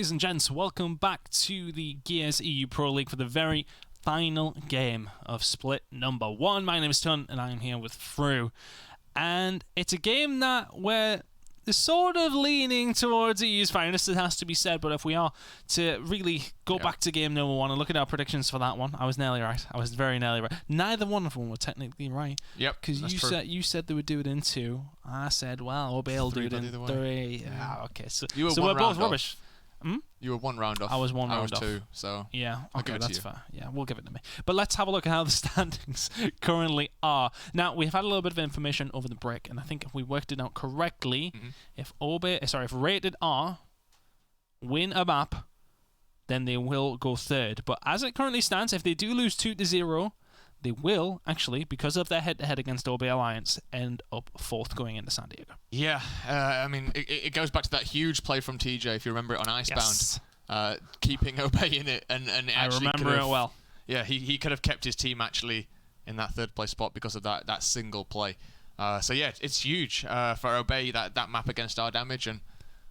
ladies and gents, welcome back to the Gears EU Pro League for the very final game of split number 1. My name is Tun, and I'm here with Fru. And it's a game that we're sort of leaning towards EU's finest, it has to be said, but if we are to really go back to game number 1 and look at our predictions for that one, I was nearly right. I was very nearly right. Neither one of them were technically right. Yep, because you said they would do it in 2. I said, well, Obey will do it in 3. Yeah, okay. So we're both rubbish. You were one round off. I was one round off. I was 2, so yeah, I'll okay, give it to that's you. fair. Yeah, we'll give it to me. But let's have a look at how the standings currently are. Now, we've had a little bit of information over the break, and I think if we worked it out correctly, if Rated R win a map, then they will go 3rd. But as it currently stands, if they do lose 2-0, they will, actually, because of their head-to-head against OB Alliance, end up 4th going into San Diego. Yeah, I mean, it goes back to that huge play from TJ, if you remember it on Icebound, Yes. keeping Obey in it, and I remember it well. Yeah, he could have kept his team actually in that 3rd place spot because of that single play. So yeah, it's huge for Obey, that map against our damage, and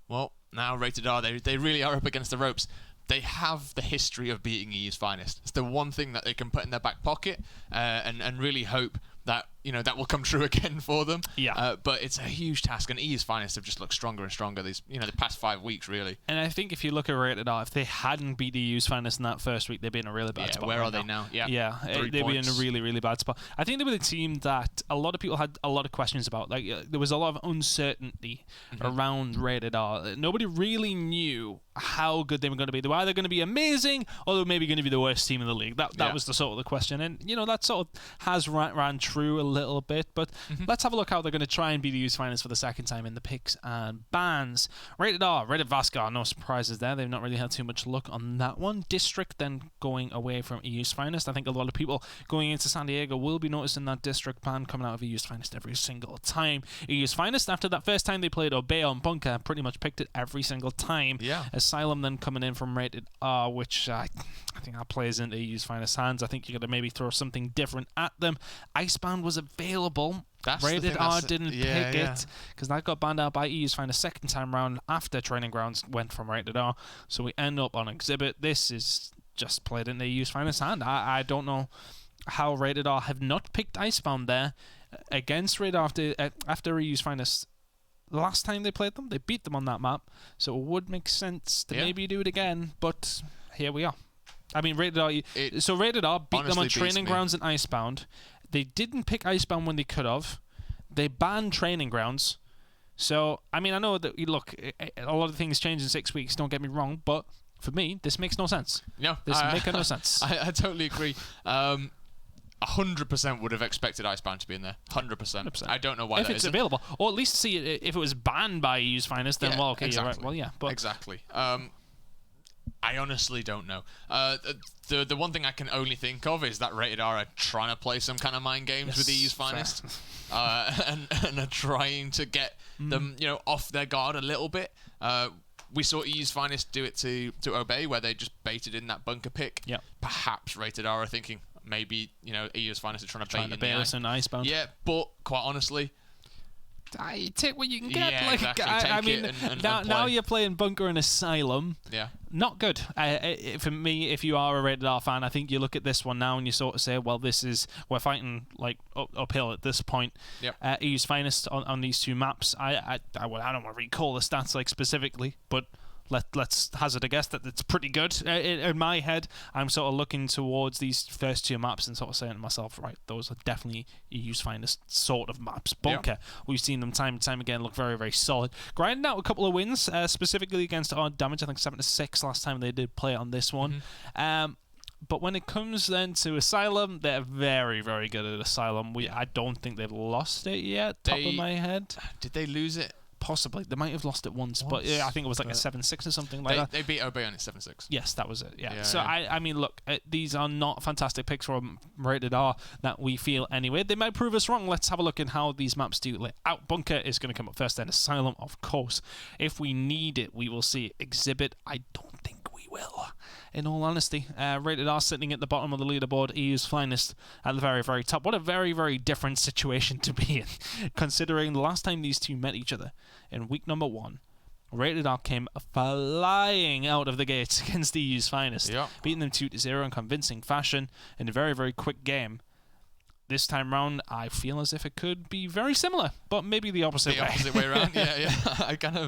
well, now Rated R, they really are up against the ropes. They have the history of beating EU's finest. It's the one thing that they can put in their back pocket and really hope that that will come true again for them. Yeah. But it's a huge task, and EU's finest have just looked stronger and stronger the past 5 weeks, really. And I think if you look at Rated R, if they hadn't beat the EU's finest in that first week, they'd be in a really bad spot. Where right are they now? Yeah, 3 they'd be in points. a really, really bad spot. I think they were the team that a lot of people had a lot of questions about. Like there was a lot of uncertainty around Rated R. Nobody really knew how good they were going to be. They were either going to be amazing or they were maybe going to be the worst team in the league. That was the sort of the question. And that sort of has ran true a little bit. But let's have a look how they're going to try and beat the EU's finest for the second time in the picks and bans. Rated R, Rated Vascar, no surprises there. They've not really had too much luck on that one. District then going away from EU's finest. I think a lot of people going into San Diego will be noticing that District ban coming out of EU's finest every single time. EU's finest, after that first time they played Obey on Bunker, pretty much picked it every single time. Yeah. Asylum then coming in from Rated R, which I think that plays into EU's finest hands. I think you're going to maybe throw something different at them. Icebound was available. Rated R didn't pick it because that got banned out by EU's finest second time round after Training Grounds went from Rated R. So we end up on Exhibit. This is just played into EU's finest hand. I don't know how Rated R have not picked Icebound there against Rated R after EU's finest. The last time they played them, they beat them on that map, so it would make sense to maybe do it again, but here we are. I mean, Rated R beat them on Training Grounds and Icebound. They didn't pick Icebound when they could have. They banned Training Grounds. So, I mean, I know that, look, a lot of things change in 6 weeks, don't get me wrong, but for me, this makes no sense. No. This makes no sense. I totally agree. 100% would have expected Icebound to be in there. 100%. I don't know why if that it's isn't. available, or at least see it. If it was banned by EU's finest, then well, okay, exactly. you're right. Well, yeah, but exactly. I honestly don't know. The one thing I can only think of is that Rated R are trying to play some kind of mind games with EU's finest, and are trying to get them, off their guard a little bit. We saw EU's finest do it to Obey, where they just baited in that bunker pick. Yep. Perhaps Rated R are thinking maybe EU's finest are trying to bait in us in Icebound. Yeah, but quite honestly, you take what you can get. Yeah, exactly. I mean, now you're playing Bunker and Asylum. Yeah. Not good. For me, if you are a Rated R fan, I think you look at this one now and you sort of say, well, we're fighting like uphill at this point. Yep. EU's finest on these 2 maps. I don't want to recall the stats like specifically, but let's hazard a guess that it's pretty good. In my head, I'm sort of looking towards these first 2 maps and sort of saying to myself, right, those are definitely EU's finest sort of maps. Bunker, we've seen them time and time again look very, very solid. Grinding out a couple of wins, specifically against odd damage. I think 7-6 last time they did play on this one. But when it comes then to Asylum, they're very, very good at Asylum. I don't think they've lost it yet, top of my head. Did they lose it? Possibly. They might have lost it once, but I think it was like a 7-6 or something like that. They beat Obey on it 7-6. Yes, that was it. Yeah. So I mean, look, these are not fantastic picks from Rated R that we feel anyway. They might prove us wrong. Let's have a look at how these maps do lay out. Bunker is going to come up first, then Asylum, of course. If we need it, we will see Exhibit. I don't think we will. In all honesty, Rated R sitting at the bottom of the leaderboard, EU's finest at the very, very top. What a very, very different situation to be in, considering the last time these two met each other in week number 1. Rated R came flying out of the gates against EU's finest, beating them 2-0 in convincing fashion in a very, very quick game. This time round, I feel as if it could be very similar, but maybe the opposite way. The opposite way around, yeah. I kind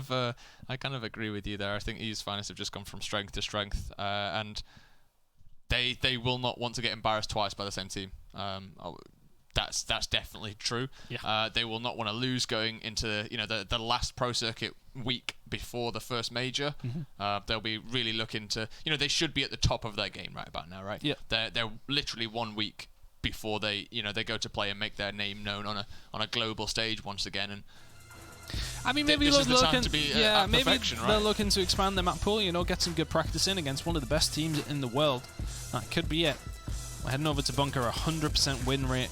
of agree with you there. I think EU's finest have just gone from strength to strength, and they will not want to get embarrassed twice by the same team. That's definitely true. Yeah. They will not want to lose going into the last pro circuit week before the first major. They'll be really looking to they should be at the top of their game right about now, right? Yeah. They're literally 1 week before they go to play and make their name known on a global stage once again. And I mean, maybe this is the looking time to be maybe perfection, right? they're looking to expand their map pool. Get some good practice in against one of the best teams in the world. That could be it. We're heading over to Bunker, 100% win rate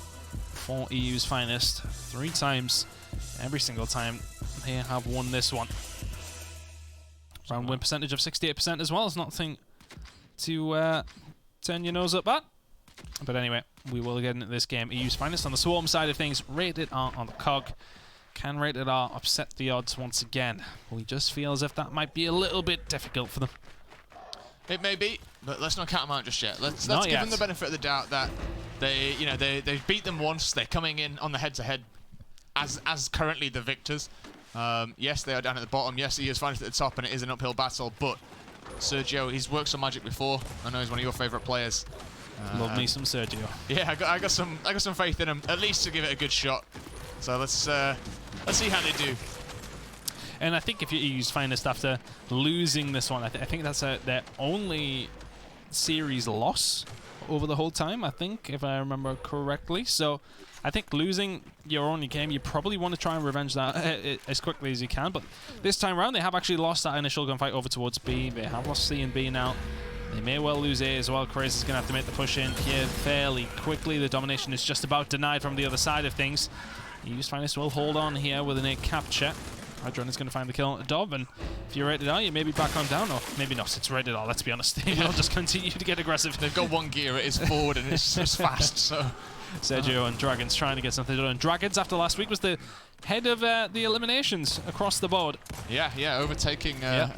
for EU's finest. 3 times, every single time they have won this one. Round win percentage of 68% as well. It's nothing to turn your nose up at. But anyway, we will get into this game. EU's finest on the Swarm side of things. Rated R on the cog. Can Rated R upset the odds once again? We just feel as if that might be a little bit difficult for them. It may be, but let's not count them out just yet. Let's give them the benefit of the doubt that they beat them once. They're coming in on the head-to-head as currently the victors. Yes, they are down at the bottom. Yes, he is finest at the top, and it is an uphill battle. But Sergio, he's worked some magic before. I know he's one of your favourite players. Love me some Sergio. Yeah, I got some faith in him, at least to give it a good shot. So let's see how they do. And I think if you EU's finest after losing this one, I think that's their only series loss over the whole time, I think, if I remember correctly. So I think losing your only game, you probably want to try and revenge that as quickly as you can. But this time around, they have actually lost that initial gunfight over towards B. They have lost C and B now. They may well lose A as well. Craze is going to have to make the push in here fairly quickly. The domination is just about denied from the other side of things. EU's finest will hold on here with an A capture. Hydron is going to find the kill on Dob, and if you're Rated R, you may be back on down, or maybe not. It's Rated R, let's be honest. They'll just continue to get aggressive. They've got one gear, it is forward, and it's just fast, so... Sergio and Dragons trying to get something done. And Dragons, after last week, was the head of the eliminations across the board. Yeah, overtaking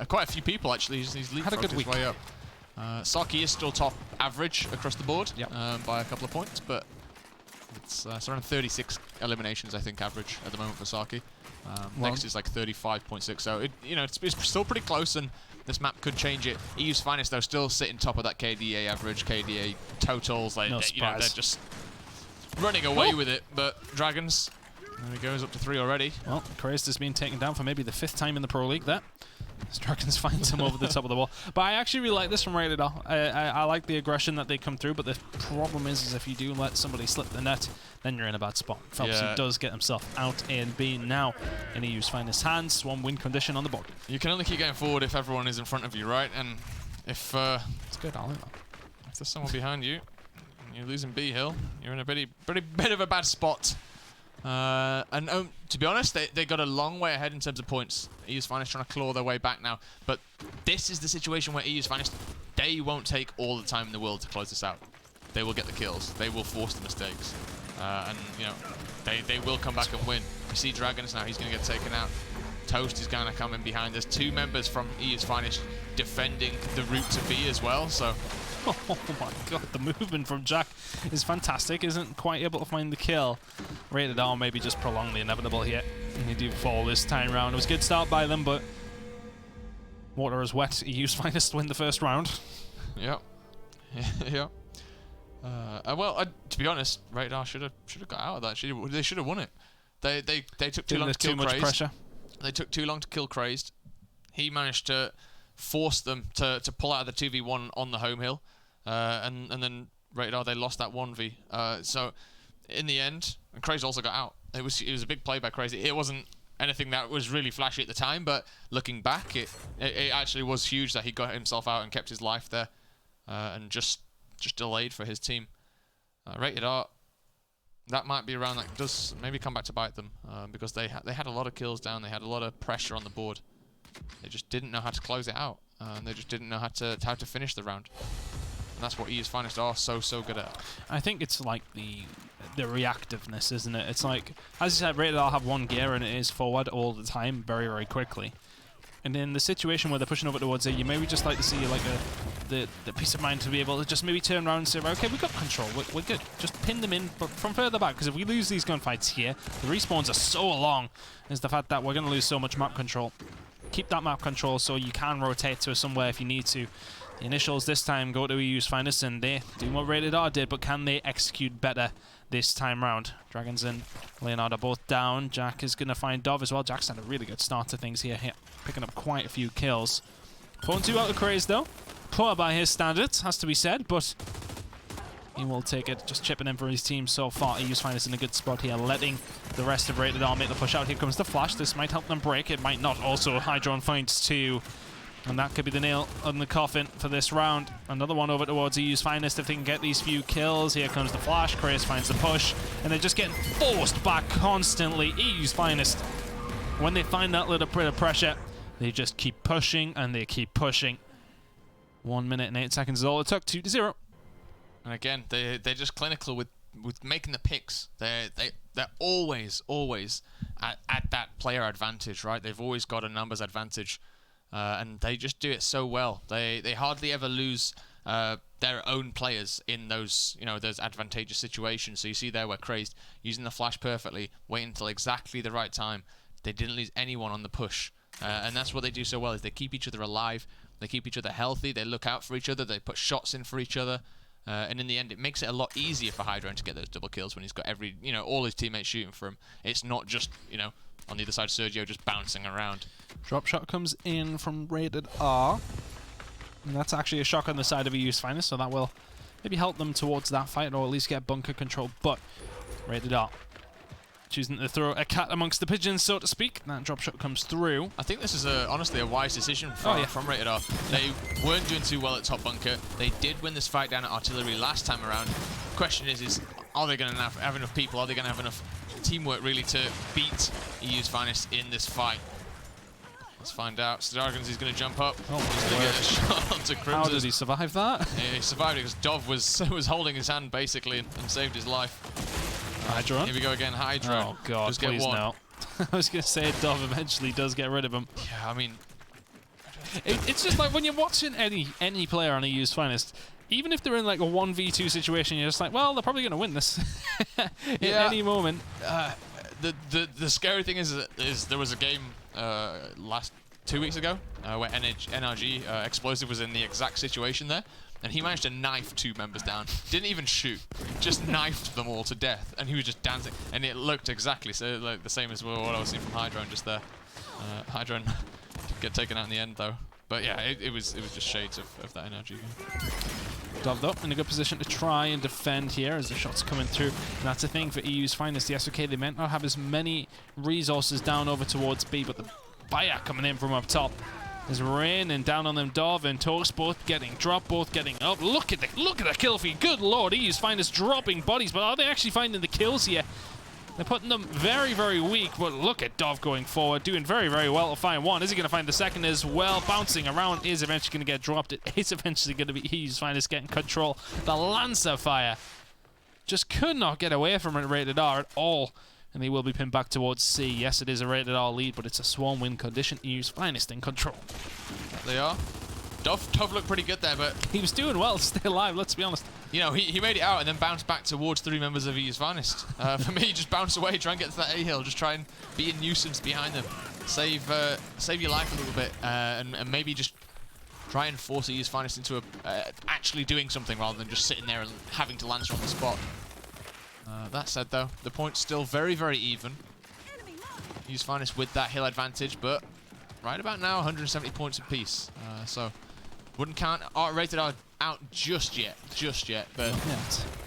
quite a few people, actually. He's leapfrogged his way up. Saki is still top average across the board by a couple of points, but it's around 36 eliminations, I think, average at the moment for Saki. Next is like 35.6, so it's still pretty close, and this map could change it. EU's finest, though, still sitting top of that KDA average, KDA totals. Like, they're just running away with it. But Dragons, there he goes, up to 3 already. Well, Crazed has been taken down for maybe the 5th time in the Pro League there. Dragons finds him over the top of the wall. But I actually really like this from Rated R. I like the aggression that they come through, but the problem is if you do let somebody slip the net, then you're in a bad spot. Phelps does get himself out A and B now in EU's finest hands. 1 win condition on the board. You can only keep going forward if everyone is in front of you, right? And if it's good, I like that. If there's someone behind you, and you're losing B hill, you're in a bit of a bad spot. And to be honest, they got a long way ahead in terms of points. EU's finest trying to claw their way back now. But this is the situation where EU's finest, they won't take all the time in the world to close this out. They will get the kills. They will force the mistakes. And, they will come back and win. You see Dragons now, he's going to get taken out. Toast is going to come in behind. There's 2 members from EU's finest defending the route to B as well, so... Oh my god, the movement from Jack is fantastic. Isn't quite able to find the kill. Rated R maybe just prolong the inevitable here. And they do fall this time round. It was a good start by them, but water is wet. EU's finest win the first round. Yep. Yeah. To be honest, Rated R should have got out of that. They should have won it. They took too long to kill Crazed. Pressure. They took too long to kill Crazed. He managed to force them to pull out of the 2v1 on the home hill. And then Rated R, they lost that 1v. So in the end, Crazy also got out. It was a big play by Crazy. It wasn't anything that was really flashy at the time, but looking back, it actually was huge that he got himself out and kept his life there, and just delayed for his team. Rated R, that might be a round that does maybe come back to bite them, because they had a lot of kills down. They had a lot of pressure on the board. They just didn't know how to close it out, and they just didn't know how to finish the round. And that's what EU's finest are so good at. I think it's like the reactiveness, isn't it? It's like, as you said, Rated R have 1 gear and it is forward all the time, very, very quickly. And in the situation where they're pushing over towards A, you maybe just like to see like the peace of mind to be able to just maybe turn around and say, okay, we've got control, we're good. Just pin them in from further back, because if we lose these gunfights here, the respawns are so long, is the fact that we're going to lose so much map control. Keep that map control so you can rotate to somewhere if you need to. The initials this time go to EU's finest, and they do what Rated R did, but can they execute better this time round? Dragons and Leonard are both down. Jack is going to find Dov as well. Jack's had a really good start to things here, picking up quite a few kills. 4-2 out of Craze though. Poor by his standards, has to be said, but he will take it. Just chipping in for his team so far. EU's finest in a good spot here, letting the rest of Rated R make the push out. Here comes the flash. This might help them break. It might not. Also, Hydron finds 2. And that could be the nail on the coffin for this round. Another one over towards EU's finest if they can get these few kills. Here comes the flash. Craze finds the push. And they're just getting forced back constantly. EU's finest, when they find that little bit of pressure, they just keep pushing and they keep pushing. 1 minute and 8 seconds is all it took. 2-0. And again, they're just clinical with making the picks. They're always at that player advantage, right? They've always got a numbers advantage. And they just do it so well. They hardly ever lose their own players in those those advantageous situations. So you see there where Crazed using the flash perfectly, waiting until exactly the right time. They didn't lose anyone on the push, and that's what they do so well. Is they keep each other alive, they keep each other healthy, they look out for each other, they put shots in for each other, and in the end, it makes it a lot easier for Hydron to get those double kills when he's got all his teammates shooting for him. It's not just on the other side, Sergio just bouncing around. Drop shot comes in from Rated R. And that's actually a shock on the side of EU's finest, so that will maybe help them towards that fight, or at least get bunker control. But Rated R choosing to throw a cat amongst the pigeons, so to speak. That drop shot comes through. I think this is honestly a wise decision from Rated R. They weren't doing too well at top bunker. They did win this fight down at artillery last time around. The question is are they going to have enough people? Are they going to have enough teamwork really to beat EU's finest in this fight? Let's find out. Stargans is going to jump up. Oh, he's going to get a shot onto Crimson. How did he survive that? Yeah, he survived it because Dov was holding his hand basically and saved his life. Hydron. Here we go again. Hydron. Oh god, just please get one. no. I was going to say Dov eventually does get rid of him. Yeah, I mean, it's just like when you're watching any player on EU's finest, even if they're in like a 1v2 situation, you're just like, well, they're probably going to win this at any moment. The scary thing is there was a game last 2 weeks ago where NRG Explosive was in the exact situation there, and he managed to knife 2 members down. Didn't even shoot, just knifed them all to death, and he was just dancing, and it looked exactly like the same as what I was seeing from Hydron just there. Hydron did get taken out in the end though, but yeah, it was just shades of that NRG game. Dov up in a good position to try and defend here as the shots coming through. And that's the thing for EU's finest. Yes, okay, they might not have as many resources down over towards B, but the fire coming in from up top is raining down on them. Dov and Toast both getting dropped, both getting up. Look at the kill feed. Good lord, EU's finest dropping bodies, but are they actually finding the kills here? They're putting them very, very weak, but look at Dov going forward, doing very, very well to find one. Is he going to find the second as well? Bouncing around, is eventually going to get dropped. It is eventually going to be EU's finest getting control. The Lancer fire just could not get away from it, Rated R at all. And they will be pinned back towards C. Yes, it is a Rated R lead, but it's a swarm win condition. EU's finest in control. They are. Dov looked pretty good there, but he was doing well to stay alive, let's be honest. He made it out and then bounced back towards 3 members of EU's finest. For me, just bounce away, try and get to that A-hill, just try and be a nuisance behind them. Save your life a little bit, and maybe just try and force EU's finest into actually doing something rather than just sitting there and having to Lancer on the spot. That said, though, the point's still very, very even. EU's finest with that hill advantage, but right about now, 170 points apiece. So wouldn't count Rated R out just yet, but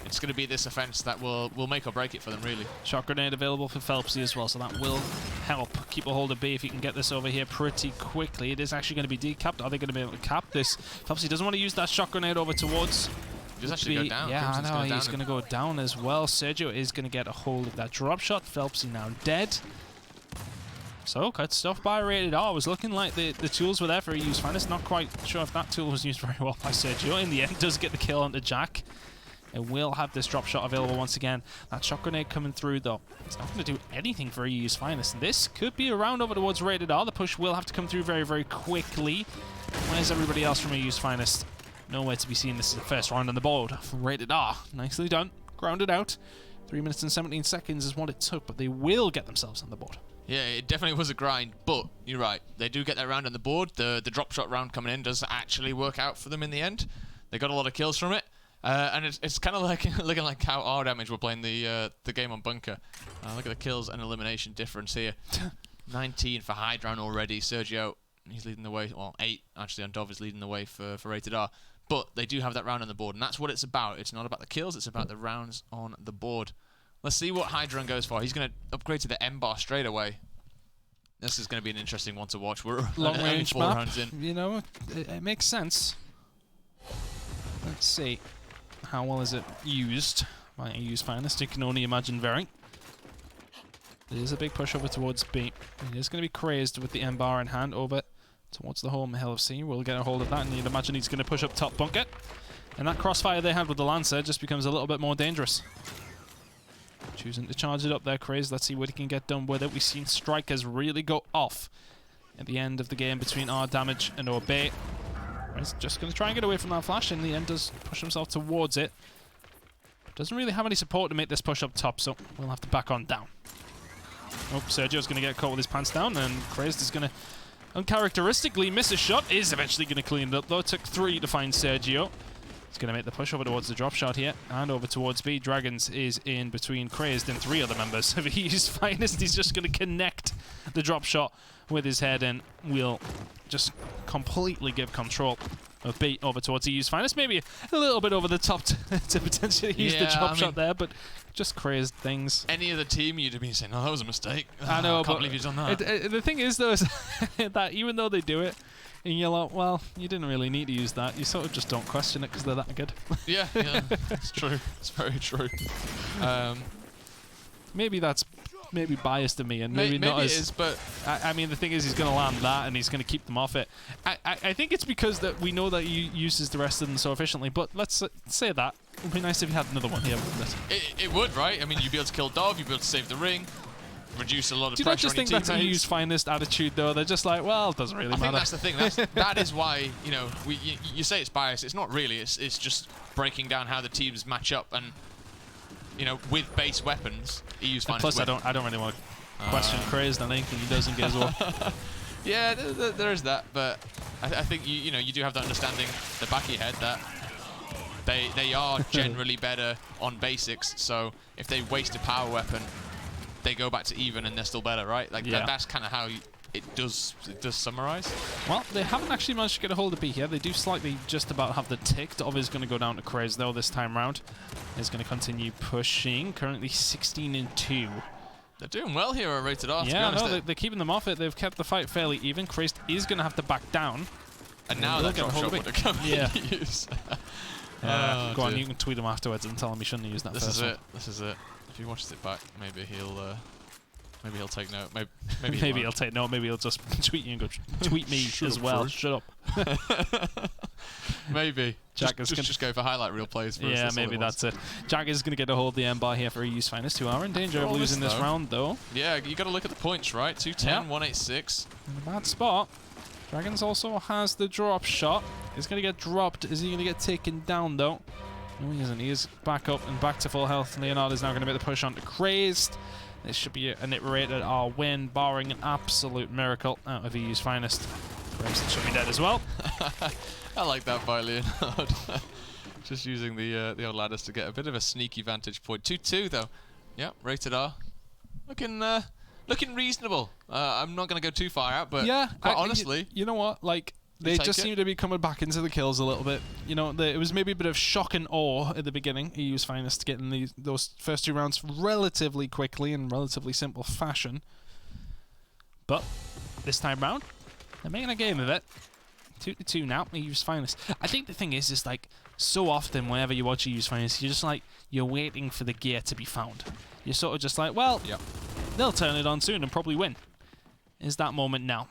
it's going to be this offense that will make or break it for them, really. Shot grenade available for Phelpsy as well, so that will help keep a hold of B if he can get this over here pretty quickly. It is actually going to be decapped. Are they going to be able to cap this? Phelpsy doesn't want to use that shot grenade over towards... He does actually go down. Yeah, I know, he's going to go down as well. Sergio is going to get a hold of that drop shot. Phelpsy now dead. So, good stuff by Rated R. It was looking like the tools were there for EU's finest. Not quite sure if that tool was used very well by Sergio. In the end, does get the kill onto Jack. It will have this drop shot available once again. That shot grenade coming through, though. It's not going to do anything for EU's Finest. And this could be a round over towards Rated R. The push will have to come through very, very quickly. Where's everybody else from EU's Finest? Nowhere to be seen. This is the first round on the board for Rated R. Nicely done. Grounded out. 3 minutes and 17 seconds is what it took, but they will get themselves on the board. Yeah, it definitely was a grind, but you're right. They do get that round on the board. The drop shot round coming in does actually work out for them in the end. They got a lot of kills from it. And it's kind of like looking like how our damage were playing the game on Bunker. Look at the kills and elimination difference here. 19 for Hydran already. Sergio, he's leading the way. Well, 8 actually on Dov is leading the way for Rated R. But they do have that round on the board, and that's what it's about. It's not about the kills, it's about the rounds on the board. Let's see what Hydran goes for. He's going to upgrade to the M bar straight away. This is going to be an interesting one to watch. We're long range 4 map. rounds in. You know, it makes sense. Let's see. How well is it used by EU's Finest? You can only imagine very. It is a big push over towards B. It is going to be crazed with the M bar in hand over towards the home hill of C. We'll get a hold of that, and you'd imagine he's going to push up top bunker. And that crossfire they had with the Lancer just becomes a little bit more dangerous. Choosing to charge it up there, Crazed. Let's see what he can get done with it. We've seen strikers really go off at the end of the game between R Damage and Obey. He's just going to try and get away from that flash. In the end, does push himself towards it. Doesn't really have any support to make this push up top, so we'll have to back on down. Oh, Sergio's going to get caught with his pants down, and Crazed is going to uncharacteristically miss a shot. Is eventually going to clean it up, though. It took 3 to find Sergio. He's going to make the push over towards the drop shot here, and over towards B. Dragons is in between Crazed and 3 other members of EU's Finest. He's just going to connect the drop shot with his head, and we'll just completely give control of B over towards EU's Finest. Maybe a little bit over the top to potentially use the drop shot there, but just Crazed things. Any other team, you'd have been saying, "Oh, that was a mistake." I know, I can't believe you've done that. The thing is, though, is that even though they do it, and you're like, well, you didn't really need to use that. You sort of just don't question it because they're that good. Yeah, it's true. It's very true. Maybe that's biased to me, and maybe not it as. Is, but I mean, the thing is, he's going to land that, and he's going to keep them off it. I think it's because that we know that he uses the rest of them so efficiently. But let's say that it would be nice if he had another one here, wouldn't it? It would, right? I mean, you'd be able to kill Dov, you'd be able to save the ring. Reduce a lot of pressure on your teammates. Do you not just think that's EU's Finest attitude, though? They're just like, well, it doesn't really matter. I think that's the thing. That is why, you know, you say it's biased. It's not really. It's just breaking down how the teams match up, and you know, with base weapons, EU's Finest. Plus, I don't really want to question Crazed on anything he does in Gears of War. Yeah, there is that, but I think you do have that understanding at the back of your head that they are generally better on basics. So if they waste a power weapon, they go back to even and they're still better, right? Like that's kind of how it does summarize. Well, they haven't actually managed to get a hold of B here. They do slightly just about have the tick. Dov is going to go down to Craze though this time round. He's going to continue pushing. Currently 16-2. They're doing well here at Rated R. Yeah, no, they're keeping them off it. They've kept the fight fairly even. Craze is going to have to back down. And now that drop shot would have come in use. Go on, you can tweet him afterwards and tell him he shouldn't have used that first one. This is it. If he watches it back, maybe he'll take note. Maybe he'll take note. Maybe he'll just tweet you and go, tweet me as well. Shut up. Maybe. Just go for highlight reel plays first. Yeah, maybe that's it. Jack is going to get a hold of the M bar here for EU's Finest, who are in danger of losing this round, though. Yeah, you got to look at the points, right? 210, 186. In a bad spot. Dragons also has the drop shot. He's going to get dropped. Is he going to get taken down, though? No, he isn't. He is back up and back to full health. Leonard is now going to make the push on to Crazed. This should be an Rated R win, barring an absolute miracle out of EU's Finest. Crazed should be dead as well. I like that by Leonard. Just using the old ladders to get a bit of a sneaky vantage point. 2-2 though. Yeah, Rated R. Looking reasonable. I'm not going to go too far out, but quite honestly, you know what? Like, they just seem to be coming back into the kills a little bit. You know, it was maybe a bit of shock and awe at the beginning. EU's Finest getting those first 2 rounds relatively quickly in relatively simple fashion. But this time round, they're making a game of it. 2-2 now. EU's Finest. I think the thing is like so often whenever you watch EU's Finest, you're just like you're waiting for the gear to be found. You're sort of just like, well, they'll turn it on soon and probably win. Is that moment now?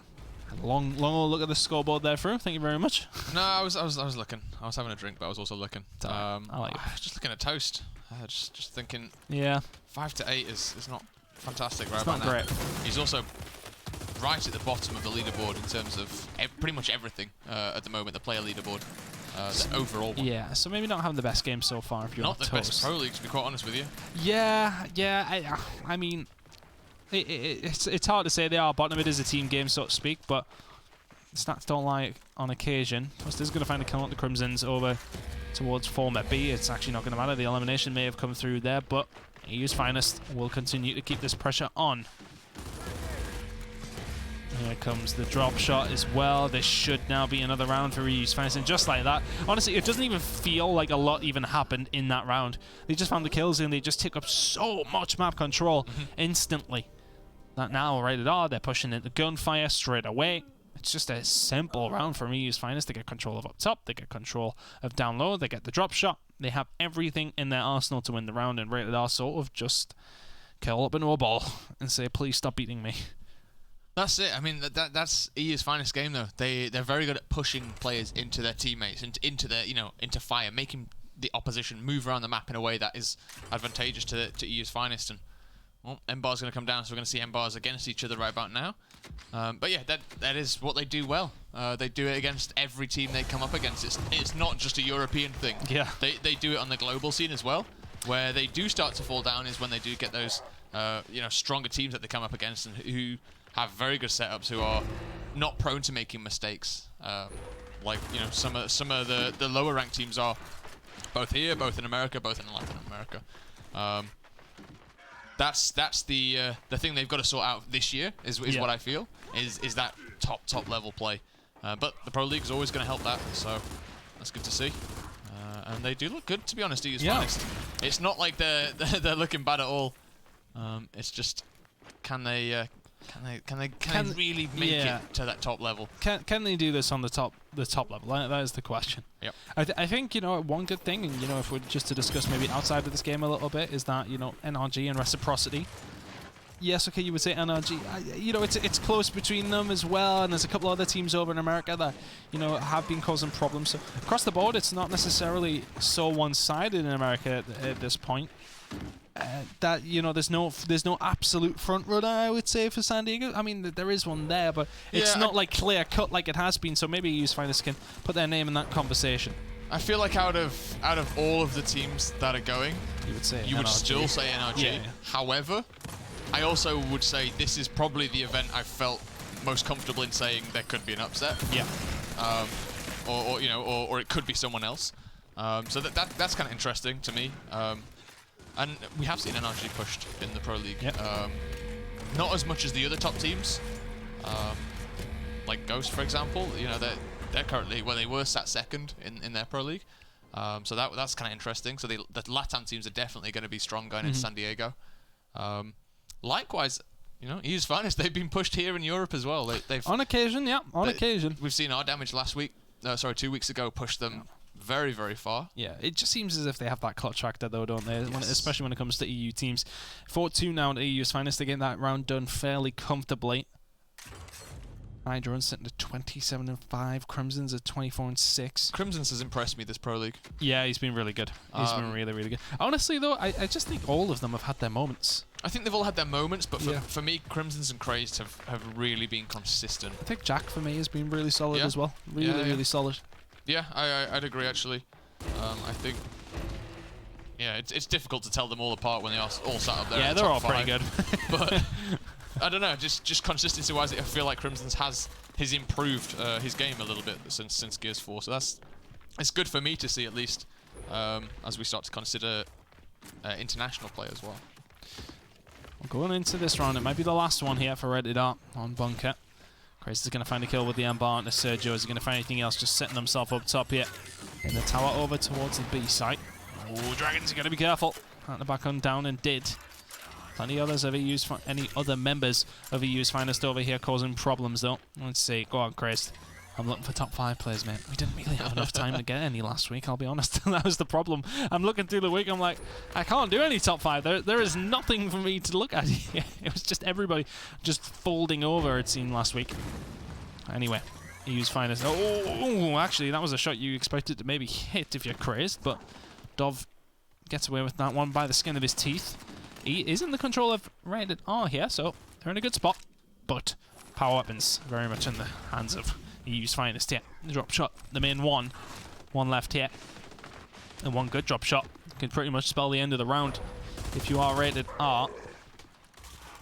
Long old look at the scoreboard there, Fru. Thank you very much. No, I was looking. I was having a drink, but I was also looking. I like it. Just looking at toast. Just thinking. Yeah. 5 to 8 is not fantastic right about now. It's not great. He's also right at the bottom of the leaderboard in terms of pretty much everything at the moment. The player leaderboard, the overall one. Yeah. So maybe not having the best game so far if you're not the toast. best pro league, to be quite honest with you. Yeah. I mean. It's hard to say. They are bottom. It is a team game, so to speak, but stats don't lie on occasion. Toast is going to find a kill on the Crimsons over towards format B. It's actually not going to matter. The elimination may have come through there, but EU's Finest will continue to keep this pressure on. Here comes the drop shot as well. This should now be another round for EU's Finest, and just like that, honestly, it doesn't even feel like a lot even happened in that round. They just found the kills, and they just took up so much map control instantly. That now, Rated R, they're pushing into gunfire straight away. It's just a simple round for EU's Finest. They get control of up top, they get control of down low, they get the drop shot. They have everything in their arsenal to win the round, and Rated R sort of just curl up into a ball and say, please stop beating me. That's it. I mean, that's EU's Finest game, though. They're very good at pushing players into their teammates and into their into fire, making the opposition move around the map in a way that is advantageous to EU's Finest. And well, M-Bar's going to come down, so we're going to see M-Bars against each other right about now. But yeah, that is what they do well. They do it against every team they come up against. It's not just a European thing. Yeah. They do it on the global scene as well. Where they do start to fall down is when they do get those stronger teams that they come up against and who have very good setups, who are not prone to making mistakes. Like some of the lower ranked teams are, both here, both in America, both in Latin America. That's the thing they've got to sort out this year is what I feel is that top level play. But the Pro League is always going to help that, so that's good to see. And they do look good, to be honest. EU's Finest. It's not like they're looking bad at all. It's just can they really make it to that top level? Can they do this on the top level? That is the question. Yep. I think one good thing, and if we're just to discuss maybe outside of this game a little bit, is that NRG and Reciprocity. Yes, okay, you would say NRG. It's close between them as well, and there's a couple other teams over in America that have been causing problems. So across the board, it's not necessarily so one-sided in America at this point. That there's no absolute front runner, I would say, for San Diego. I mean, there is one there, but it's not like clear cut like it has been. So maybe EU's Finest can put their name in that conversation. I feel like out of all of the teams that are going, you would still say NRG. Yeah. However, I also would say this is probably the event I felt most comfortable in saying there could be an upset. Yeah. Or it could be someone else. So that's kind of interesting to me. And we have seen NRG pushed in the Pro League. Yep. Not as much as the other top teams. Like Ghost, for example. They're currently, they were sat second in their Pro League. So that's kind of interesting. So the LATAM teams are definitely going to be strong going into San Diego. Likewise, EU's Finest, they've been pushed here in Europe as well. They've on occasion, yeah, occasion. We've seen our damage 2 weeks ago, push them very, very far. Yeah, it just seems as if they have that clutch factor, though, don't they? Yes. Especially when it comes to EU teams. 4-2 now to EU's Finest. They get that round done fairly comfortably. Hydra sitting at 27-5. Crimson's at 24-6. Crimson's has impressed me this Pro League. Yeah, he's been really good. He's been really, really good. Honestly, though, I just think all of them have had their moments. I think they've all had their moments, but for me, Crimson's and Crazed have really been consistent. I think Jack, for me, has been really solid as well. Really solid. Yeah, I'd agree, actually. I think... Yeah, it's difficult to tell them all apart when they are all sat up there. Yeah, they're all pretty good. But... I don't know, just consistency-wise, I feel like Crimson's has improved his game a little bit since Gears 4, so it's good for me to see, at least, as we start to consider international play as well. Going into this round, it might be the last one here for Rated R on Bunker. Crazy is going to find a kill with the Embar, and Sergio is going to find anything else, just setting himself up top here in the tower over towards the B site. Oh, Dragons are going to be careful. At the back on down, and did. Plenty others of any other members of EU's Finest over here causing problems, though. Let's see. Go on, Chris. I'm looking for top 5 players, mate. We didn't really have enough time to get any last week, I'll be honest. That was the problem. I'm looking through the week, I'm like, I can't do any top 5. There is nothing for me to look at here. It was just everybody just folding over, it seemed, last week. Anyway, EU's finest. Oh, actually, that was a shot you expected to maybe hit if you're crazed, but Dov gets away with that one by the skin of his teeth. He is in the control of Rated R here, so they're in a good spot. But power weapons very much in the hands of EU's finest here. The drop shot, the main one. One left here. And one good drop shot can pretty much spell the end of the round. If you are Rated R,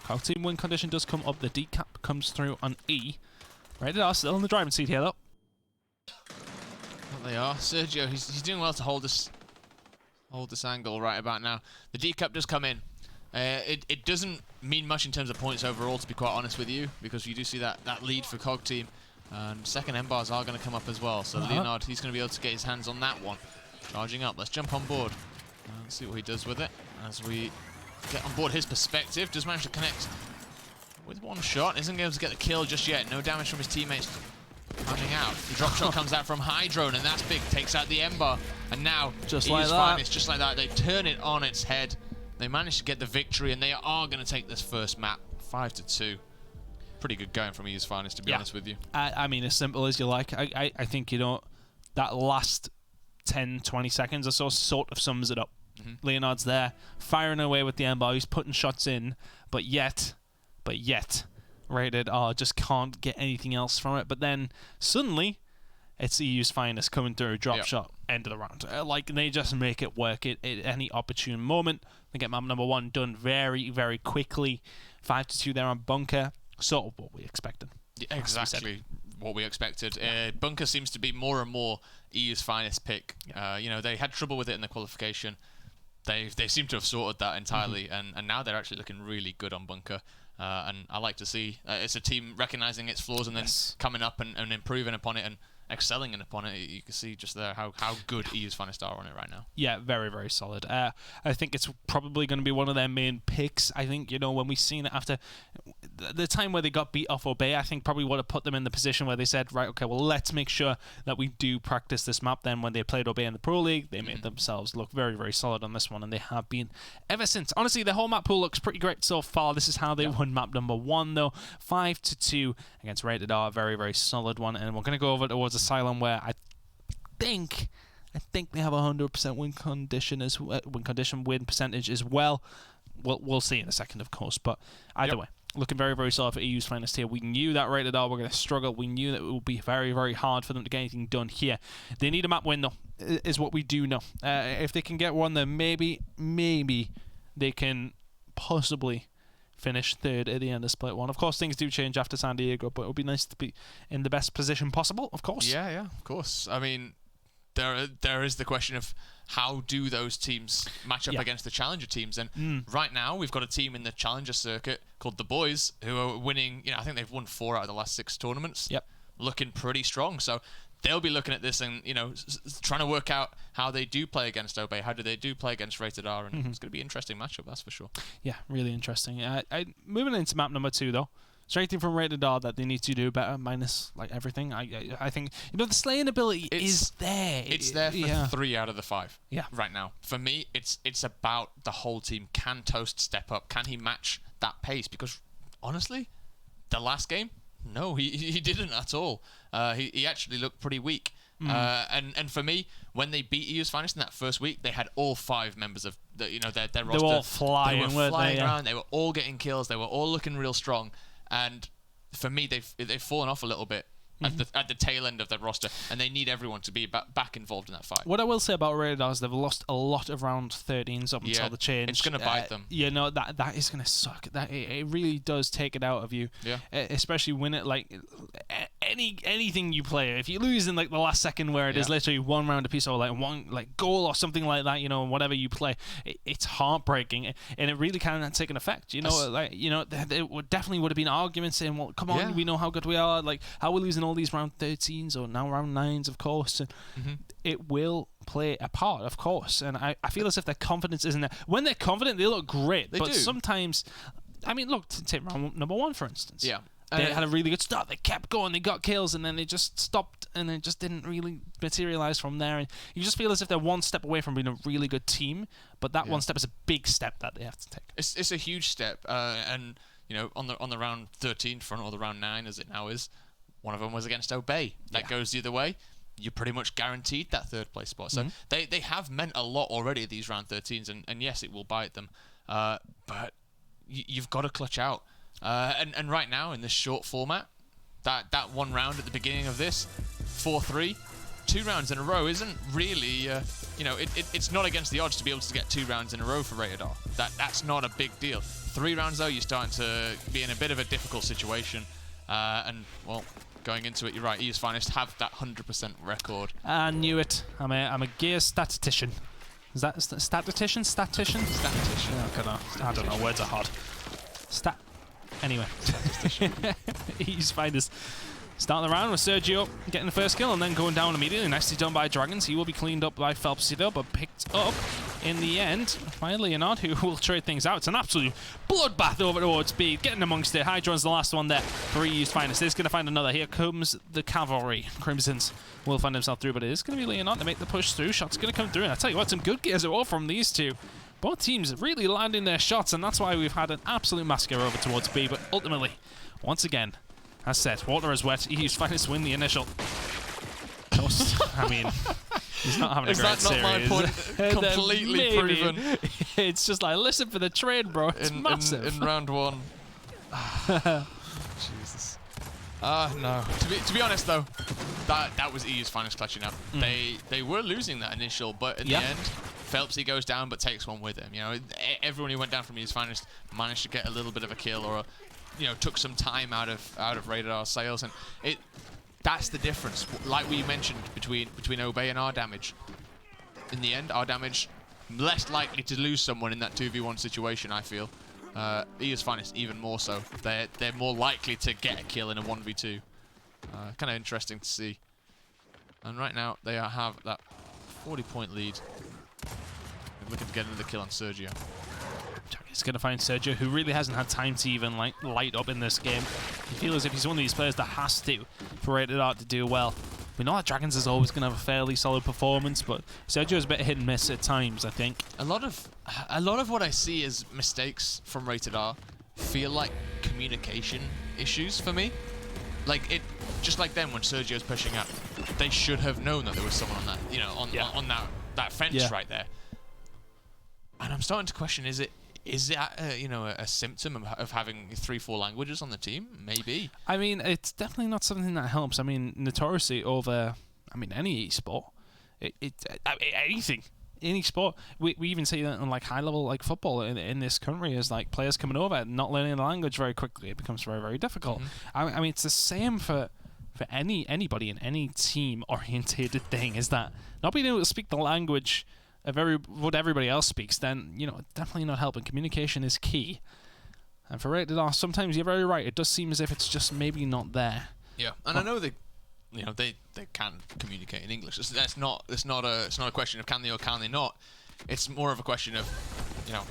Cog Team win condition does come up. The decap comes through on E. Rated R still in the driving seat here, though. Well, they are. Sergio, he's doing well to hold this angle right about now. The decap does come in. It doesn't mean much in terms of points overall, to be quite honest with you, because you do see that lead for Cog Team. And second end bars are going to come up as well. So Leonard, he's going to be able to get his hands on that one. Charging up. Let's jump on board. Let's see what he does with it. As we get on board his perspective, does manage to connect with one shot. Isn't able to get the kill just yet. No damage from his teammates coming out. The drop shot comes out from Hydrone, and that's big. Takes out the Ember. And now, just like that, they turn it on its head. They manage to get the victory, and they are going to take this first map 5-2. Pretty good going from EU's finest, to be honest with you. I mean, as simple as you like. I think, you know, that last 10, 20 seconds or so sort of sums it up. Leonard's there, firing away with the Ember. He's putting shots in, but yet, Rated R just can't get anything else from it. But then, suddenly, it's EU's finest coming through, drop shot, end of the round. Like, they just make it work at any opportune moment. They get map number 1 done very, very quickly. 5-2 there on Bunker. Sort of what we expected. Yeah, exactly what we expected. Bunker seems to be more and more EU's finest pick. You know, they had trouble with it in the qualification. They seem to have sorted that entirely, and now they're actually looking really good on Bunker. And I like to see it's a team recognizing its flaws and then coming up and improving upon it and excelling upon it. You can see just there how good EU's finest are on it right now. Yeah, very, very solid. I think it's probably going to be one of their main picks. I think, you know, when we seen it after the time where they got beat off Obey, I think probably would have put them in the position where they said, right, okay, well, let's make sure that we do practice this map. Then when they played Obey in the Pro League, they made themselves look very, very solid on this one, and they have been ever since. Honestly, the whole map pool looks pretty great so far. This is how they won map number 1, though. 5-2 against Rated R. Very, very solid one. And we're going to go over towards Asylum, where I think they have 100% win percentage as well. We'll see in a second, of course. But either way, looking very, very solid for EU's finest here. We knew that Rated R were going to struggle. We knew that it would be very, very hard for them to get anything done here. They need a map win, though, is what we do know. If they can get one, then maybe they can possibly finish third at the end of Split 1. Of course, things do change after San Diego, but it would be nice to be in the best position possible, of course. Yeah, of course. I mean, there is the question of how do those teams match up against the Challenger teams. And right now, we've got a team in the Challenger circuit called the Boys who are winning, you know, I think they've won 4 out of the last 6 tournaments. Looking pretty strong. So they'll be looking at this and, you know, trying to work out how they do play against Obey, how do they do play against Rated R, and it's going to be an interesting matchup, that's for sure. Yeah, really interesting. Moving into map number 2, though. Straight thing from Rated R that they need to do better, minus like everything. I think, you know, the slaying ability is there. It's there for 3 out of the 5. Right now, for me, it's about the whole team. Can Toast step up? Can he match that pace? Because honestly, the last game, no, he didn't at all. He actually looked pretty weak. And for me, when they beat EU's finest in that first week, they had all 5 members of their roster. They were all flying. They were flying around. They were all getting kills. They were all looking real strong. And for me, they've fallen off a little bit at the tail end of their roster, and they need everyone to be back involved in that fight. What I will say about Rated R is they've lost a lot of round 13s up until the change. It's going to bite them. You know, that is going to suck. That it really does take it out of you. Especially when it, like, anything you play, if you lose in like the last second where it is literally 1 round apiece, or like 1 like goal or something like that, you know, whatever you play, it's heartbreaking, and it really can take an effect. You know, like, you know, there definitely would have been arguments saying, well, come on, we know how good we are, like how we're losing all these round 13s or now round 9s, of course, and it will play a part, of course. And I feel as if their confidence isn't there. When they're confident, they look great, but sometimes, I mean, look, take round number 1 for instance. They had a really good start. They kept going. They got kills, and then they just stopped, and it just didn't really materialize from there. And you just feel as if they're 1 step away from being a really good team, but that 1 step is a big step that they have to take. It's a huge step, and you know, on the round 13 front, or the round 9 as it now is, One of them was against Obey. That goes the other way. You're pretty much guaranteed that third place spot. So they have meant a lot already, these round 13s, and yes, it will bite them. But you've got to clutch out. And right now, in this short format, that one round at the beginning of this, 4-3, 2 rounds in a row isn't really, it's not against the odds to be able to get 2 rounds in a row for Rated R. That's not a big deal. 3 rounds, though, you're starting to be in a bit of a difficult situation. And, well, going into it, you're right, EU's Finest have that 100% record. I knew it. I'm a gear statistician. Is that statistician? Statistician? I don't know. Words are hard. Anyway. EU's Finest. Starting the round with Sergio getting the first kill and then going down immediately. Nicely done by Dragons. He will be cleaned up by Phelpsy though, but picked up in the end by Leonard, who will trade things out. It's an absolute bloodbath over towards B. Getting amongst it. Hydron's the last one there for EU's Finest. He's going to find another. Here comes the cavalry. Crimsons will find himself through, but it is going to be Leonard to make the push through. Shots going to come through. And I tell you what, some good gears all from these two. Both teams really landing their shots, and that's why we've had an absolute massacre over towards B. But ultimately, once again, as said, water is wet. EU's Finest win the initial. I mean, he's not having a great series. Is that not my point? Completely proven. It's just like, listen for the trade, bro. It's massive. In round 1. Jesus. No. To be honest, though, that was EU's Finest clutching up. They were losing that initial, but in the end, Phelpsy goes down but takes one with him. You know, everyone who went down from EU's Finest managed to get a little bit of a kill or took some time out of Rated R sales, and that's the difference. Like we mentioned between Obey and R Damage. In the end, R Damage less likely to lose someone in that 2v1 situation, I feel. EU's Finest even more so. They're more likely to get a kill in a 1v2. Kind of interesting to see. And right now they have that 40-point lead. They're looking to get another kill on Sergio. He's going to find Sergio, who really hasn't had time to even light up in this game. You feel as if he's one of these players that has to for Rated R to do well. We know that Dragons is always going to have a fairly solid performance, but Sergio's a bit hit and miss at times, I think. A lot of what I see as mistakes from Rated R feel like communication issues for me. Like just like then when Sergio's pushing up, they should have known that there was someone on that, on that fence right there. And I'm starting to question: is that a symptom of having 3-4 languages on the team? Maybe. I mean, it's definitely not something that helps. I mean, notoriously over, any esport, anything, any sport. We even see that on high level football in this country is players coming over and not learning the language very quickly. It becomes very, very difficult. I mean, it's the same for anybody in any team orientated thing. Is that not being able to speak the language of what everybody else speaks, then definitely not helping. Communication is key, and for Rated R, sometimes you're very right. It does seem as if it's just maybe not there. Yeah, and I know they can communicate in English. It's not a question of can they or can they not. It's more of a question of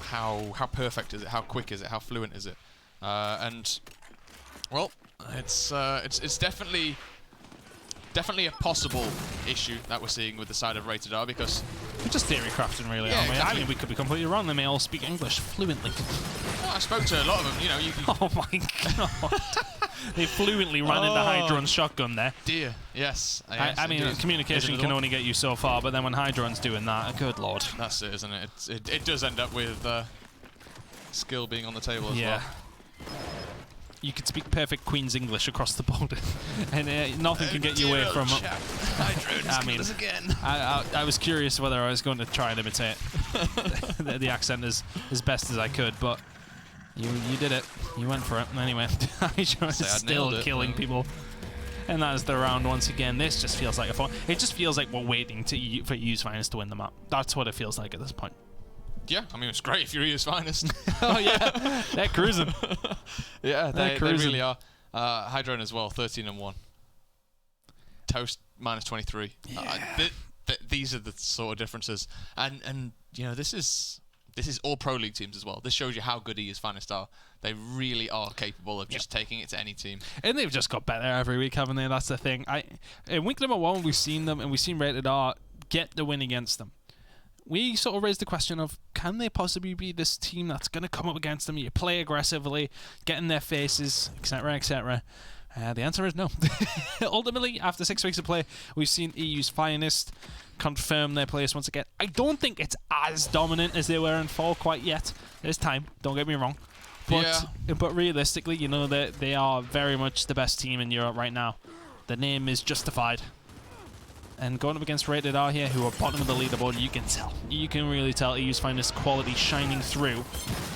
how perfect is it, how quick is it, how fluent is it, and well, it's definitely a possible issue that we're seeing with the side of Rated R, because we're just theory crafting, really, aren't we? Exactly. I mean, we could be completely wrong. They may all speak English fluently. Well, I spoke to a lot of them. Oh my god! They fluently ran into Hydron's shotgun there. Dear, yes. I mean, communication can only get you so far, but then when Hydron's doing that, good lord. That's it, isn't it? It does end up with skill being on the table as well. You could speak perfect Queen's English across the border, and nothing can get you away from it. I mean, I was curious whether I was going to try and imitate the accent as best as I could, but you did it. You went for it. Anyway, Hydron is still killing people. And that is the round once again. This just feels like a fun. It just feels like we're waiting for EU's Finest to win the map. That's what it feels like at this point. Yeah, I mean, it's great if you're EU's Finest. Oh, yeah. They're cruising. Yeah, they really are. Hydron as well, 13-1. Toast, -23. Yeah. These are the sort of differences. And this is all Pro League teams as well. This shows you how good EU's Finest are. They really are capable of just taking it to any team. And they've just got better every week, haven't they? That's the thing. In week number 1, we've seen them, and we've seen Rated R get the win against them. We sort of raised the question of, can they possibly be this team that's going to come up against them? You play aggressively, get in their faces, etc., etc. The answer is no. Ultimately, after 6 weeks of play, we've seen EU's finest confirm their place once again. I don't think it's as dominant as they were in fall quite yet. There's time, don't get me wrong. But realistically, you know that they are very much the best team in Europe right now. The name is justified. And going up against Rated R here, who are bottom of the leaderboard, you can tell. You can really tell EU's finest quality shining through.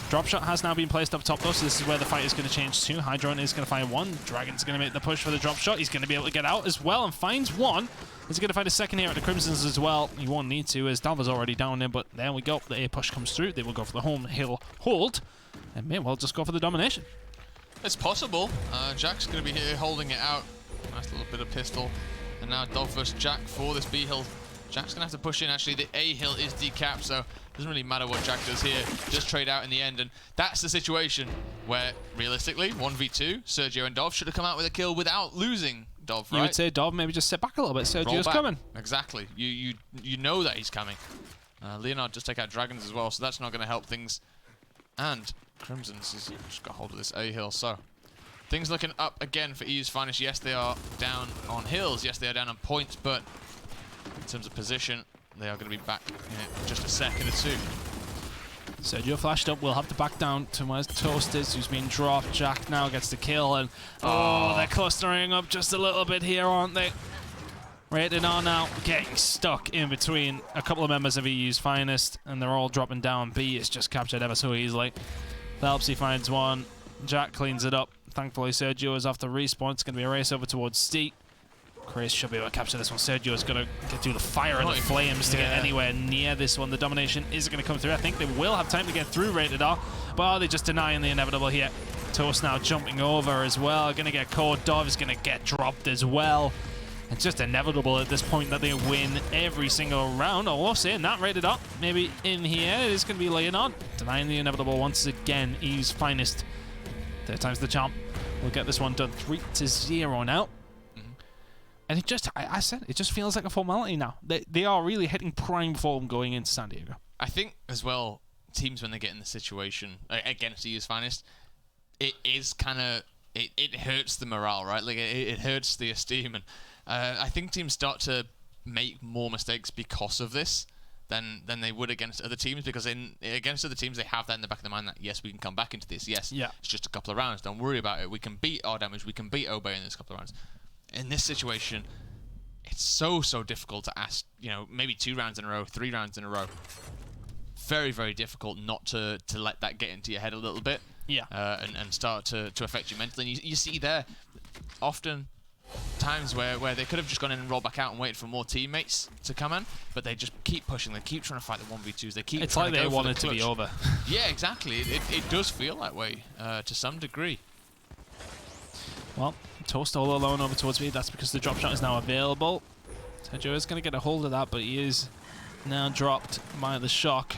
Drop shot has now been placed up top though, so this is where the fight is going to change to. Hydron is going to find one. Dragon's going to make the push for the drop shot. He's going to be able to get out as well and finds one. He's going to find a second here at the Crimsons as well. He won't need to as Dalva's already down there, but there we go. The A push comes through. They will go for the home hill hold and may well just go for the domination. It's possible. Jack's going to be here holding it out. Nice little bit of pistol. And now Dov versus Jack for this B hill. Jack's going to have to push in. Actually, the A hill is decapped, so it doesn't really matter what Jack does here. Just trade out in the end. And that's the situation where, realistically, 1v2, Sergio and Dov should have come out with a kill without losing Dov, right? You would say Dov, maybe just sit back a little bit. Sergio's coming. Exactly. You know that he's coming. Leonard just take out Dragons as well, so that's not going to help things. And Crimson's has just got hold of this A hill, so things looking up again for EU's finest. Yes, they are down on hills. Yes, they are down on points, but in terms of position, they are going to be back in just a second or two. Sergio flashed up. We'll have to back down to where's Toast is, who's been dropped. Jack now gets the kill, and they're clustering up just a little bit here, aren't they? Rated R now getting stuck in between a couple of members of EU's finest, and they're all dropping down. B is just captured ever so easily. Phelpsy finds one. Jack cleans it up. Thankfully, Sergio is off the respawn. It's going to be a race over towards Steep. Chris should be able to capture this one. Sergio is going to get through the fire and the flames to get anywhere near this one. The domination is going to come through. I think they will have time to get through Rated R, but are they just denying the inevitable here? Toast now jumping over as well. Going to get caught. Dov is going to get dropped as well. It's just inevitable at this point that they win every single round. Or saying that, Rated R, maybe in here it is going to be Leonard denying the inevitable once again. EU's finest. Third time's the charm. We'll get this one done 3-0 now. And it just, I said, it just feels like a formality now. They are really hitting prime form going into San Diego. I think as well, teams when they get in the situation against EU's finest, it is kind of, it hurts the morale, right? Like it hurts the esteem. And I think teams start to make more mistakes because of this than they would against other teams, because against other teams they have that in the back of their mind that yes, we can come back into this. Yes, it's just a couple of rounds. Don't worry about it. We can beat our damage. We can beat Obey in this couple of rounds. In this situation, it's so difficult to ask. Maybe 2 rounds in a row, 3 rounds in a row. Very, very difficult not to let that get into your head a little bit. Yeah. And start to affect you mentally. And you see there often times where they could have just gone in and rolled back out and waited for more teammates to come in, but they just keep pushing. They keep trying to fight the 1v2s. They keep. It's trying like to they go want for it to be over. Yeah, exactly. It does feel that way to some degree. Well, Toast all alone over towards me. That's because the drop shot is now available. Sergio is going to get a hold of that, but he is now dropped by the shock.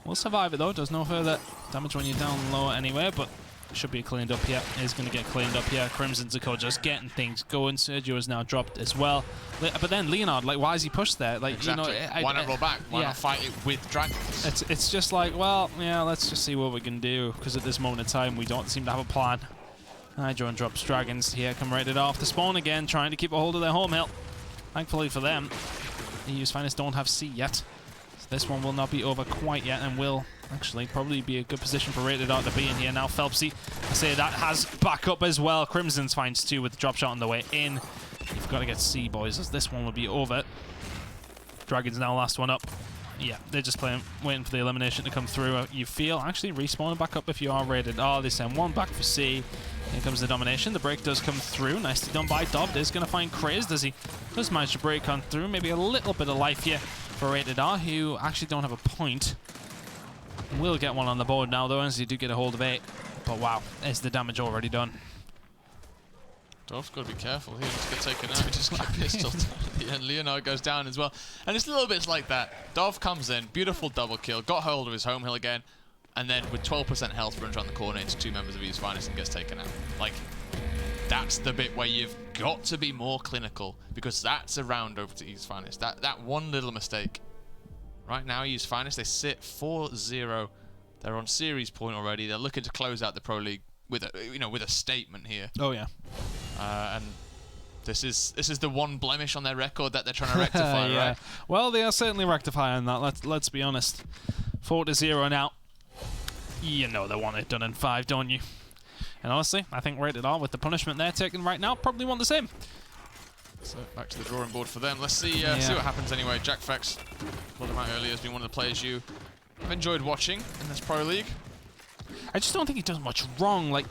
Will survive it though. Does no further damage when you're down low anyway, but should be cleaned up here. Is going to get cleaned up here. Crimson Zaco just getting things going. Sergio is now dropped as well. But then Leonard, like, why is he pushed there? Like, exactly. Why not roll back? Why not fight it with Dragons? It's just like, well, yeah, let's just see what we can do, because at this moment in time we don't seem to have a plan. Hydron drops Dragons here, come Rated off the spawn again, trying to keep a hold of their home hill. Thankfully for them, EU's finest don't have C yet. So this one will not be over quite yet, and will actually probably be a good position for Rated R to be in here. Now Phelpsy, I say that has backup as well. Crimson's finds 2 with the drop shot on the way in. You've got to get C, boys, as this one will be over. Dragons now last one up. Yeah, they're just waiting for the elimination to come through. You feel actually respawning back up if you are Rated R. They send one back for C. Here comes the domination. The break does come through. Nicely done by Dob. Is going to find Crazed as he does manage to break on through. Maybe a little bit of life here for Rated R, who actually don't have a point. Will get one on the board now, though, as he do get a hold of 8. But wow, is the damage already done? Dov's got to be careful here. Just get taken out. He just got pistol at the end. Leonard goes down as well. And it's little bits like that. Dov comes in, beautiful double kill, got hold of his home hill again, and then with 12% health runs around the corner into 2 members of EU's finest and gets taken out. Like, that's the bit where you've got to be more clinical, because that's a round over to EU's finest. That one little mistake. Right now, EU's finest, they sit 4-0. They're on series point already. They're looking to close out the Pro League with a statement here. Oh yeah. And this is the one blemish on their record that they're trying to rectify, yeah. right? Well, they are certainly rectifying that. Let's be honest. 4-0 now. You know they want it done in 5, don't you? And honestly, I think Rated R, with the punishment they're taking right now, probably want the same. So back to the drawing board for them. Let's see what happens anyway. Jack Fex, called him out earlier, has been one of the players you have enjoyed watching in this Pro League. I just don't think he does much wrong. Like,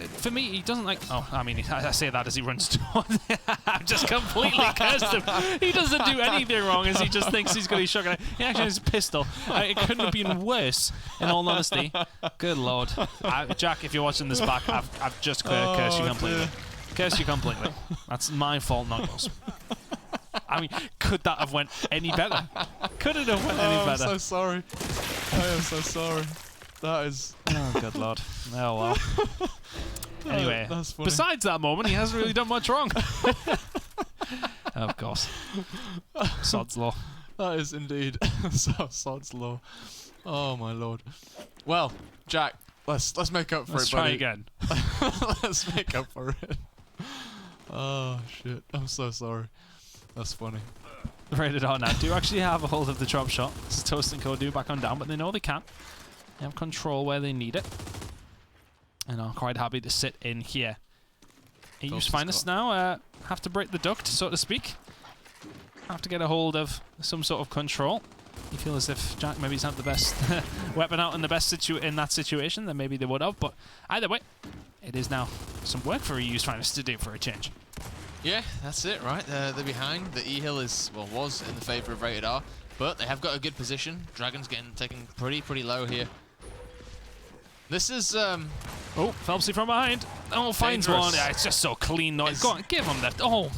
for me, he doesn't like. Oh, I mean, I say that as he runs towards. I've just completely cursed him. He doesn't do anything wrong, as he just thinks he's going to be shotgun. He actually has a pistol. It couldn't have been worse, in all honesty. Good lord, Jack, if you're watching this back, I've just cursed you completely. Cursed you completely. That's my fault, not yours. I mean, could that have went any better? Could it have went any better? I'm so sorry. I am so sorry. That is... Oh, good lord. Oh, well. Anyway, that's funny. Besides that moment, he hasn't really done much wrong. Of course. Sod's law. That is indeed sod's law. Oh, my lord. Well, Jack, let's make up for Let's it, buddy. try again. Let's make up for it. Oh, shit. I'm so sorry. That's funny. Rated R now do actually have a hold of the drop shot. It's Toast and Co do back on down, but they know they can. They have control where they need it. And are quite happy to sit in here. EU's Finest now have to break the duct, so to speak. Have to get a hold of some sort of control. You feel as if Jack maybe he's not the best weapon out in the best in that situation, then maybe they would have. But either way, it is now some work for EU's Finest to do for a change. Yeah, that's it, right? They're behind. The E-Hill was in the favour of Rated R, but they have got a good position. Dragon's taken pretty low here. This is... Oh, Phelpsy from behind. Oh, finds one. Yeah, it's just so clean. No, go on, give him that. Oh.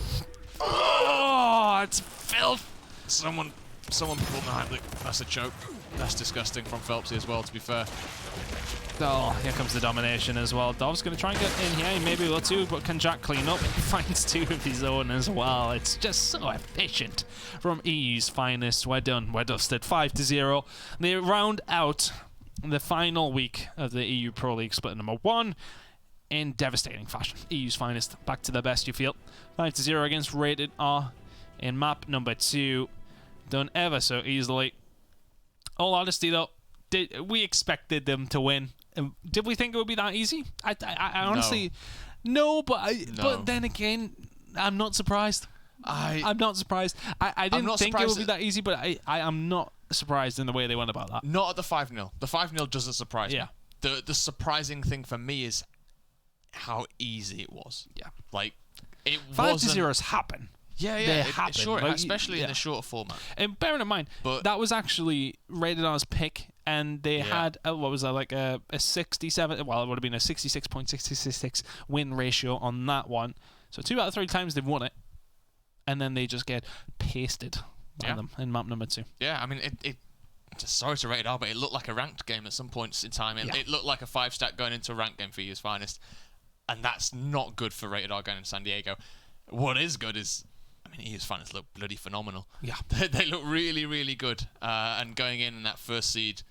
Oh, it's filth. Someone pulled the Heimlich. That's a choke. That's disgusting from Phelpsy as well, to be fair. Oh, here comes the domination as well. Dov's going to try and get in here. He maybe will too, but can Jack clean up? He finds 2 of his own as well. It's just so efficient from EU's Finest. We're done. We're dusted. 5-0. They round out the final week of the EU Pro League split number 1 in devastating fashion. EU's Finest back to the best, you feel. 5-0 against Rated R in map number 2. Done ever so easily. All honesty though, we expected them to win. Did we think it would be that easy? I honestly, no, but then again, I'm not surprised. I'm not surprised. I didn't think it would be that easy, but I am not surprised in the way they went about that. Not at the 5-0. The 5-0 doesn't surprise me. Yeah. The surprising thing for me is how easy it was. Yeah. Like, it 5-0s happen. Yeah, they happen. Sure, like, especially in the shorter format. And bearing in mind, that was actually Rated R's pick, and they had what was that, like a 67? Well, it would have been a 66.66 win ratio on that one. So 2 out of 3 times they've won it, and then they just get pasted by them in map number 2. Yeah, I mean it. Sorry to Rated R, but it looked like a ranked game at some points in time. It looked like a 5-stack going into a ranked game for EU's Finest, and that's not good for Rated R going into San Diego. What is good is, I mean, EU's Finest look bloody phenomenal. Yeah, they look really, really good. And going in that first seed,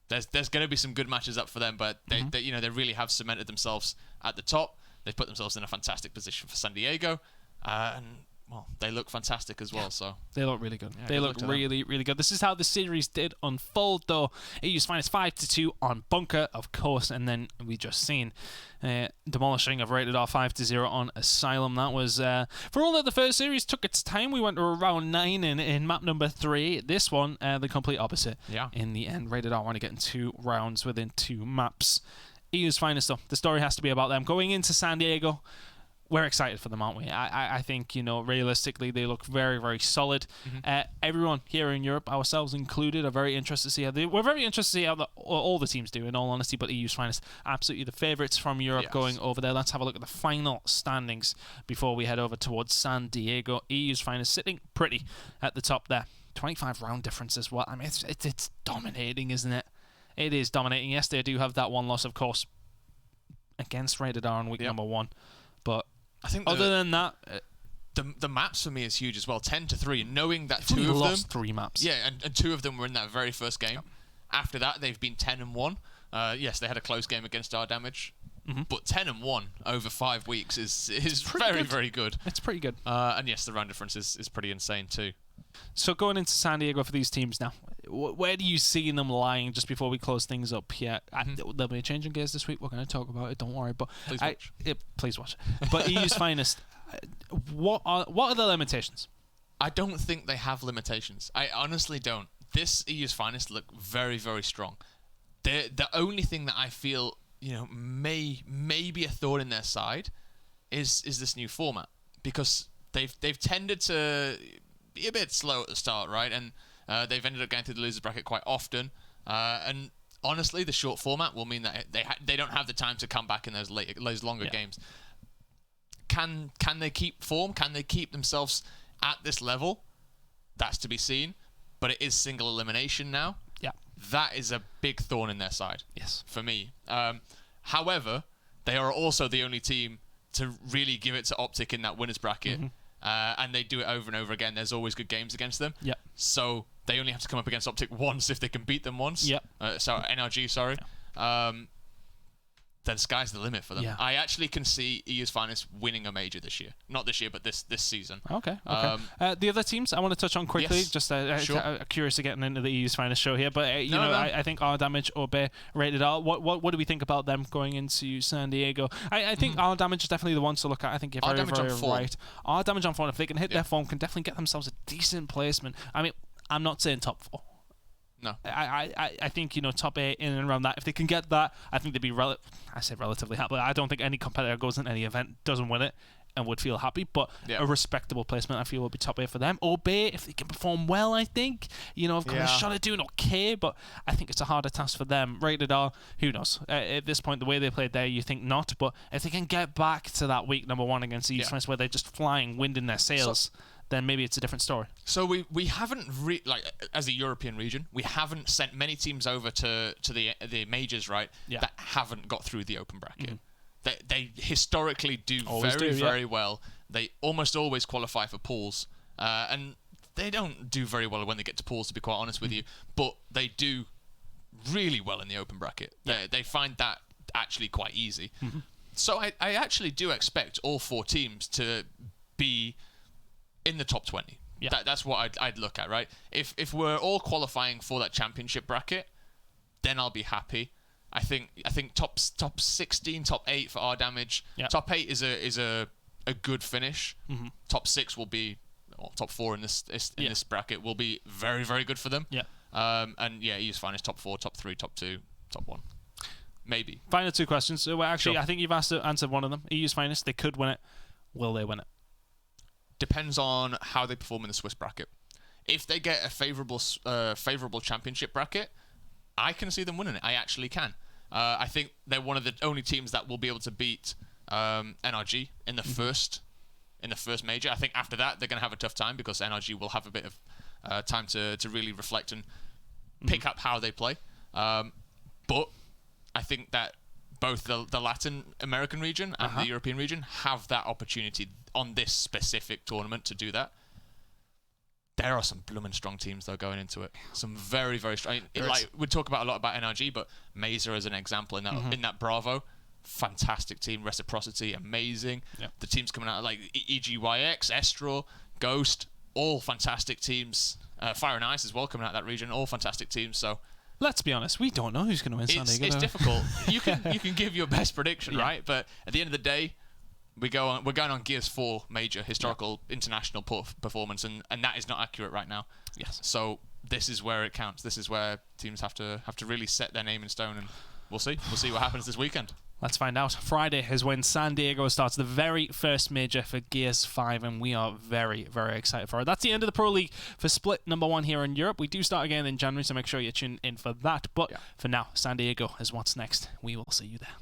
there's going to be some good matches up for them. But they really have cemented themselves at the top. They've put themselves in a fantastic position for San Diego, and well, they look fantastic as well. So they look really good. Yeah, they look really, really good. This is how the series did unfold, though. EU's Finest 5-2 on Bunker, of course, and then we just seen demolishing of Rated R 5-0 on Asylum. That was for all that the first series took its time. We went to round 9 in map number 3. This one, the complete opposite. Yeah. In the end, Rated R want to get in 2 rounds within 2 maps. EU's Finest, though. The story has to be about them going into San Diego. We're excited for them, aren't we? I think, realistically, they look very, very solid. Everyone here in Europe, ourselves included, are very interested to see how we're very interested to see how all the teams do, in all honesty, but EU's Finest, absolutely the favourites from Europe going over there. Let's have a look at the final standings before we head over towards San Diego. EU's Finest sitting pretty at the top there. 25 round difference as well. I mean, it's dominating, isn't it? It is dominating. Yes, they do have that one loss, of course, against Rated R in week number 1, but I think other than that, the maps for me is huge as well. 10-3, knowing that 2 of them lost 3 maps. Yeah, and 2 of them were in that very first game. After that, they've been 10-1. Yes, they had a close game against our Damage. but 10-1 over 5 weeks is very, very good. It's pretty good. And yes, the round difference is pretty insane too. So going into San Diego for these teams now, where do you see them lying just before we close things up here? There'll be a change in gears this week. We're going to talk about it. Don't worry. But please watch. But EU's finest, what are the limitations? I don't think they have limitations. I honestly don't. This EU's finest look very, very strong. The only thing that I feel, may be a thorn in their side is this new format, because they've tended to be a bit slow at the start, right? And they've ended up going through the losers bracket quite often. And honestly, the short format will mean that they don't have the time to come back in those longer games. Can they keep form? Can they keep themselves at this level? That's to be seen. But it is single elimination now. Yeah. That is a big thorn in their side. Yes. For me. However, they are also the only team to really give it to Optic in that winners bracket. And they do it over and over again. There's always good games against them. Yeah. So they only have to come up against Optic once if they can beat them once. Yeah. NRG, sorry. Yeah. Then sky's the limit for them. Yeah. I actually can see EU's finest winning a major this year. Not this year, but this season. Okay. The other teams I want to touch on quickly. Yes, just sure. Curious to getting into the EU's finest show here, but I think R Damage or Bay rated R. What do we think about them going into San Diego? I think R Damage is definitely the ones to look at. I think you're very, very right. R Damage on form, if they can hit their form, can definitely get themselves a decent placement. I mean, I'm not saying top 4. No. I think, top 8 in and around that. If they can get that, I think they'd be relatively happy. I don't think any competitor goes in any event, doesn't win it, and would feel happy. But a respectable placement, I feel, would be top 8 for them. Or B, if they can perform well, I think. I've got a shot at doing okay, but I think it's a harder task for them. Rated R, who knows? At this point, the way they played there, you think not. But if they can get back to that week number 1 against the East where they're just flying, wind in their sails, then maybe it's a different story. So we haven't as a European region, we haven't sent many teams over to the majors, right? Yeah. That haven't got through the open bracket. They historically do very well. They almost always qualify for pools, and they don't do very well when they get to pools, to be quite honest with you. But they do really well in the open bracket. Yeah. They find that actually quite easy. So I actually do expect all 4 teams to be in the top 20. Yeah. That's what I'd look at, right? If we're all qualifying for that championship bracket, then I'll be happy. I think top 16, top 8 for R Damage. Yeah. Top 8 is a good finish. Top 6 will be, top 4 in this bracket will be very, very good for them. Yeah. And EU's finest top 4, top 3, top 2, top 1. Maybe. Final 2 questions. So actually, Sure. I think you've answered one of them. EU's finest, they could win it. Will they win it? Depends on how they perform in the Swiss bracket. If they get a favorable championship bracket, I can see them winning it. I actually can. I think they're one of the only teams that will be able to beat NRG in the first major. I think after that they're going to have a tough time because NRG will have a bit of time to really reflect and pick up how they play. But I think that both the Latin American region and the European region have that opportunity on this specific tournament to do that. There are some blooming strong teams though going into it. Some very, very strong. We talk about a lot about NRG, but Mesa as an example in that Bravo, fantastic team. Reciprocity, amazing. Yep. The teams coming out like EGYX, Estral, Ghost, all fantastic teams. Fire and Ice as well coming out of that region, all fantastic teams. So let's be honest, we don't know who's going to win San Diego. It's difficult. You can give your best prediction, right? But at the end of the day, we're going on Gears 4 major historical international performance, and that is not accurate right now. Yes. So this is where it counts. This is where teams have to really set their name in stone, and we'll see. We'll see what happens this weekend. Let's find out. Friday is when San Diego starts the very first major for Gears 5, and we are very, very excited for it. That's the end of the Pro League for split number 1 here in Europe. We do start again in January, so make sure you tune in for that. But for now, San Diego is what's next. We will see you there.